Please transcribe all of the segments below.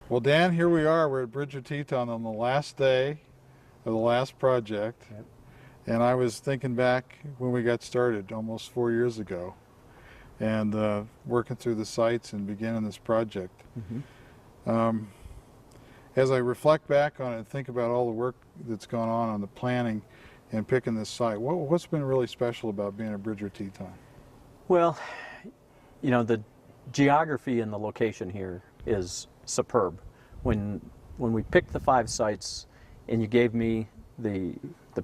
Well, Dan, here we are. We're at Bridger-Teton on the last day of the last project. Yep. And I was thinking back when we got started almost 4 years ago and working through the sites and beginning this project. Mm-hmm. As I reflect back on it and think about all the work that's gone on the planning and picking this site, what's been really special about being at Bridger-Teton? Well, you know, the geography and the location here is superb. When we picked the 5 sites and you gave me the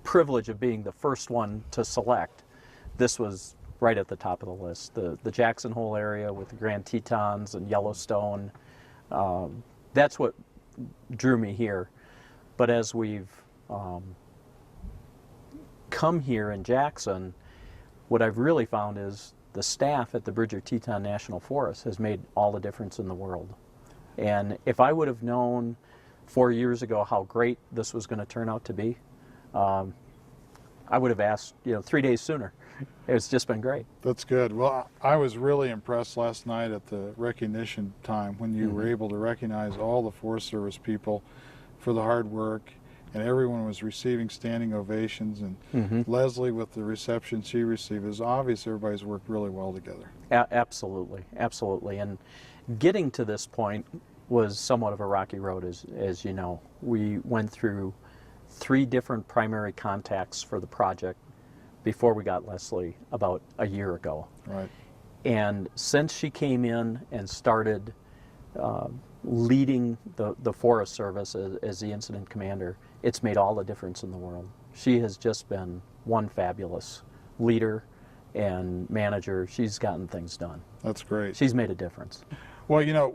privilege of being the first one to select, this was right at the top of the list. The Jackson Hole area with the Grand Tetons and Yellowstone, that's what drew me here. But as we've come here in Jackson, what I've really found is the staff at the Bridger-Teton National Forest has made all the difference in the world. And if I would have known 4 years ago how great this was going to turn out to be, I would have asked, 3 days sooner. It's just been great. That's good. Well, I was really impressed last night at the recognition time when you were able to recognize all the Forest Service people for the hard work, and everyone was receiving standing ovations, and Leslie with the reception she received. It was obvious everybody's worked really well together. Absolutely, absolutely. And getting to this point was somewhat of a rocky road, as you know. We went through 3 different primary contacts for the project before we got Leslie about a year ago. Right. And since she came in and started leading the Forest Service as the incident commander, it's made all the difference in the world. She has just been one fabulous leader and manager. She's gotten things done. That's great. She's made a difference. Well,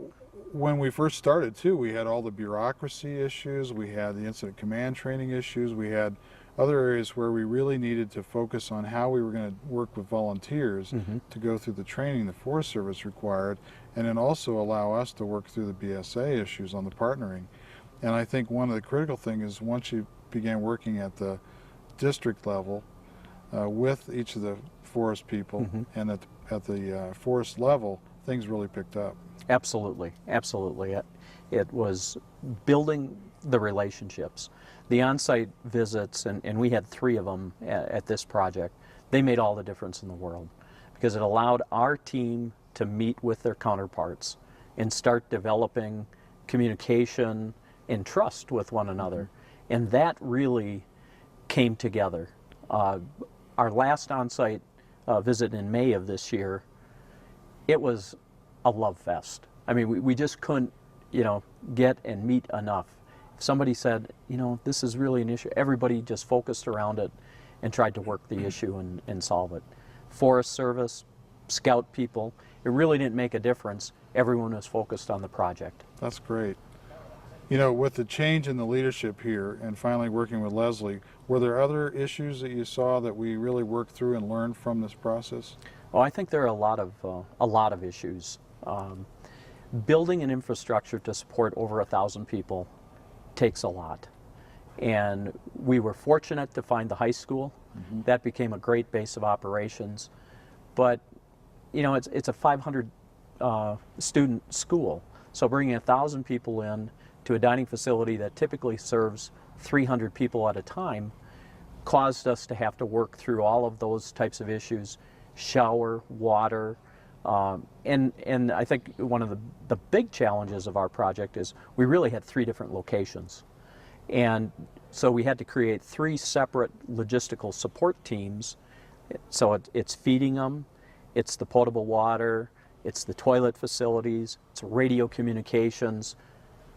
when we first started too, we had all the bureaucracy issues, we had the incident command training issues, we had other areas where we really needed to focus on how we were going to work with volunteers to go through the training the Forest Service required, and then also allow us to work through the BSA issues on the partnering. And I think one of the critical things is once you began working at the district level with each of the forest people and at the forest level, things really picked up. Absolutely, absolutely. It was building the relationships. The on-site visits, and we had 3 of them at this project, they made all the difference in the world because it allowed our team to meet with their counterparts and start developing communication and trust with one another. And that really came together. Our last on-site visit in May of this year, it was a love fest. I mean, we just couldn't, get and meet enough. If somebody said, this is really an issue, everybody just focused around it and tried to work the issue and solve it. Forest Service, Scout people, it really didn't make a difference. Everyone was focused on the project. That's great. With the change in the leadership here and finally working with Leslie, were there other issues that you saw that we really worked through and learned from this process? Oh, I think there are a lot of issues. Building an infrastructure to support over 1,000 people takes a lot. And we were fortunate to find the high school. That became a great base of operations. But, it's a 500 student school. So bringing 1,000 people in to a dining facility that typically serves 300 people at a time caused us to have to work through all of those types of issues: shower, water, and I think one of the big challenges of our project is we really had 3 different locations. And so we had to create 3 separate logistical support teams. So it's feeding them, it's the potable water, it's the toilet facilities, it's radio communications,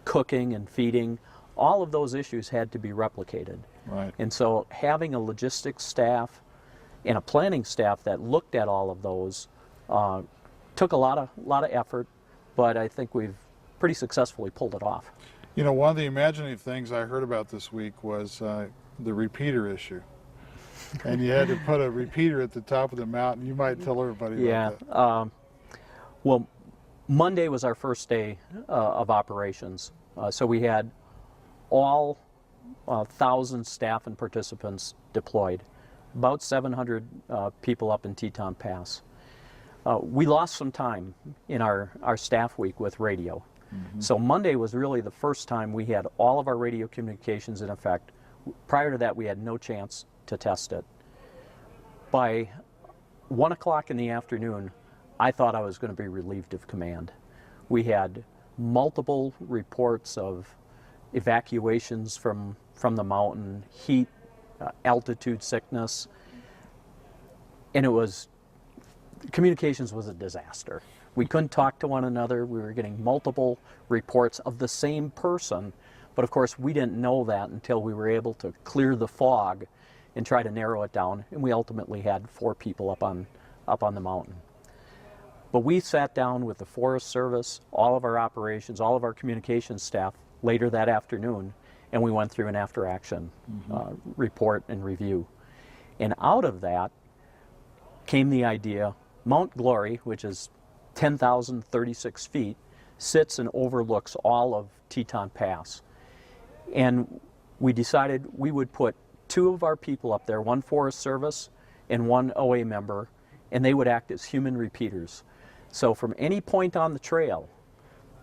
cooking and feeding. All of those issues had to be replicated. Right. And so having a logistics staff and a planning staff that looked at all of those took a lot of effort, but I think we've pretty successfully pulled it off. One of the imaginative things I heard about this week was the repeater issue. And you had to put a repeater at the top of the mountain. You might tell everybody about that. Well, Monday was our first day of operations. So we had all 1,000 staff and participants deployed, about 700 people up in Teton Pass. We lost some time in our staff week with radio. So Monday was really the first time we had all of our radio communications in effect. Prior to that, we had no chance to test it. By 1 o'clock in the afternoon, I thought I was going to be relieved of command. We had multiple reports of evacuations from the mountain, heat, altitude sickness, and communications was a disaster. We couldn't talk to one another. We were getting multiple reports of the same person, but of course we didn't know that until we were able to clear the fog and try to narrow it down, and we ultimately had 4 people up on the mountain. But we sat down with the Forest Service, all of our operations, all of our communications staff later that afternoon, and we went through an after-action report and review. And out of that came the idea, Mount Glory, which is 10,036 feet, sits and overlooks all of Teton Pass. And we decided we would put 2 of our people up there, 1 Forest Service and 1 OA member, and they would act as human repeaters. So from any point on the trail,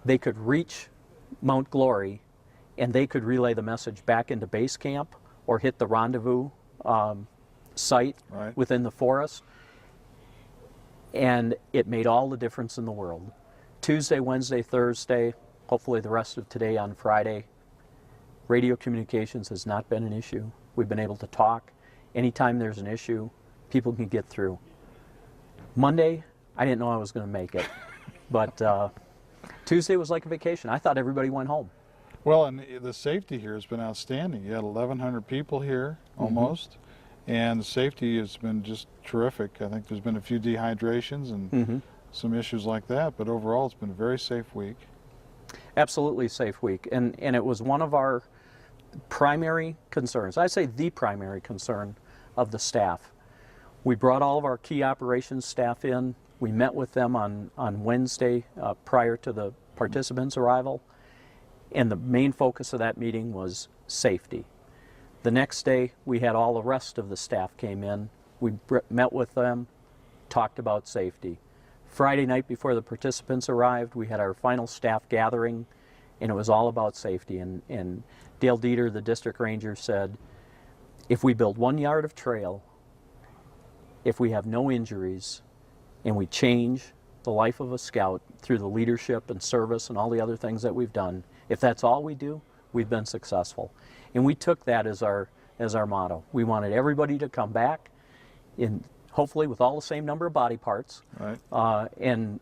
they could reach Mount Glory and they could relay the message back into base camp or hit the rendezvous site within the forest. And it made all the difference in the world. Tuesday, Wednesday, Thursday, hopefully the rest of today on Friday, radio communications has not been an issue. We've been able to talk. Anytime there's an issue, people can get through. Monday, I didn't know I was going to make it, but Tuesday was like a vacation. I thought everybody went home. Well, and the safety here has been outstanding. You had 1,100 people here, almost, and the safety has been just terrific. I think there's been a few dehydrations and some issues like that, but overall it's been a very safe week. Absolutely safe week, and it was one of our primary concerns. I say the primary concern of the staff. We brought all of our key operations staff in. We met with them on Wednesday prior to the participants' arrival, and the main focus of that meeting was safety. The next day, we had all the rest of the staff came in. We met with them, talked about safety. Friday night before the participants arrived, we had our final staff gathering, and it was all about safety. And Dale Dieter, the district ranger, said, if we build 1 yard of trail, if we have no injuries, and we change the life of a scout through the leadership and service and all the other things that we've done, if that's all we do, we've been successful. And we took that as our motto. We wanted everybody to come back, in hopefully with all the same number of body parts, and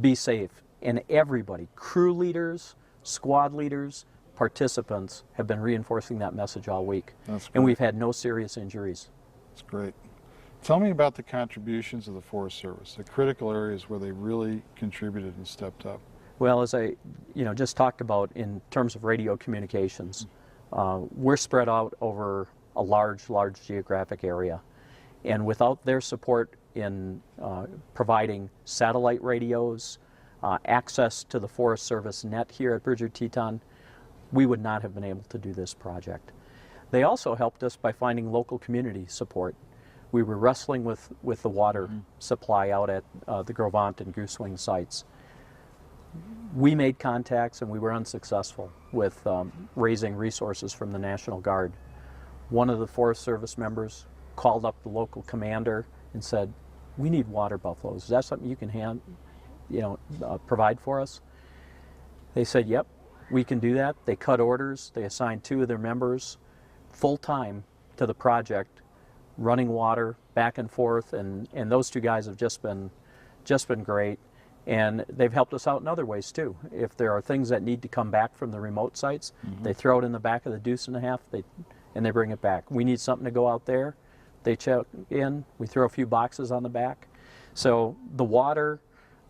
be safe. And everybody, crew leaders, squad leaders, participants, have been reinforcing that message all week. That's great. And we've had no serious injuries. That's great. Tell me about the contributions of the Forest Service, the critical areas where they really contributed and stepped up. Well, as I just talked about in terms of radio communications, we're spread out over a large geographic area. And without their support in providing satellite radios, access to the Forest Service net here at Bridger-Teton, we would not have been able to do this project. They also helped us by finding local community support. We were wrestling with the water supply out at the Grovant and Goosewing sites. We made contacts and we were unsuccessful with raising resources from the National Guard. One of the Forest Service members called up the local commander and said, we need water buffaloes. Is that something you can provide for us? They said, yep, we can do that. They cut orders. They assigned 2 of their members full-time to the project, running water back and forth, and those 2 guys have just been great. And they've helped us out in other ways too. If there are things that need to come back from the remote sites, they throw it in the back of the deuce and a half, and they bring it back. We need something to go out there, they check in, we throw a few boxes on the back. So the water,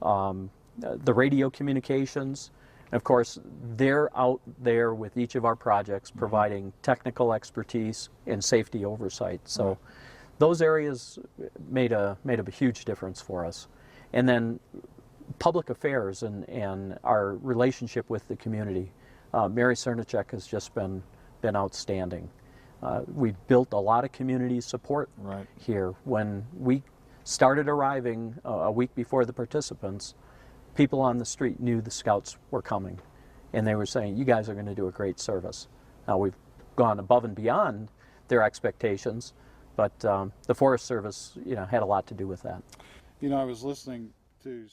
the radio communications, and of course they're out there with each of our projects providing technical expertise and safety oversight. So those areas made a huge difference for us. And then public affairs and our relationship with the community. Mary Cernicek has just been outstanding. We've built a lot of community support here. When we started arriving a week before the participants, people on the street knew the scouts were coming, and they were saying, you guys are going to do a great service. Now, we've gone above and beyond their expectations, but the Forest Service, had a lot to do with that. I was listening to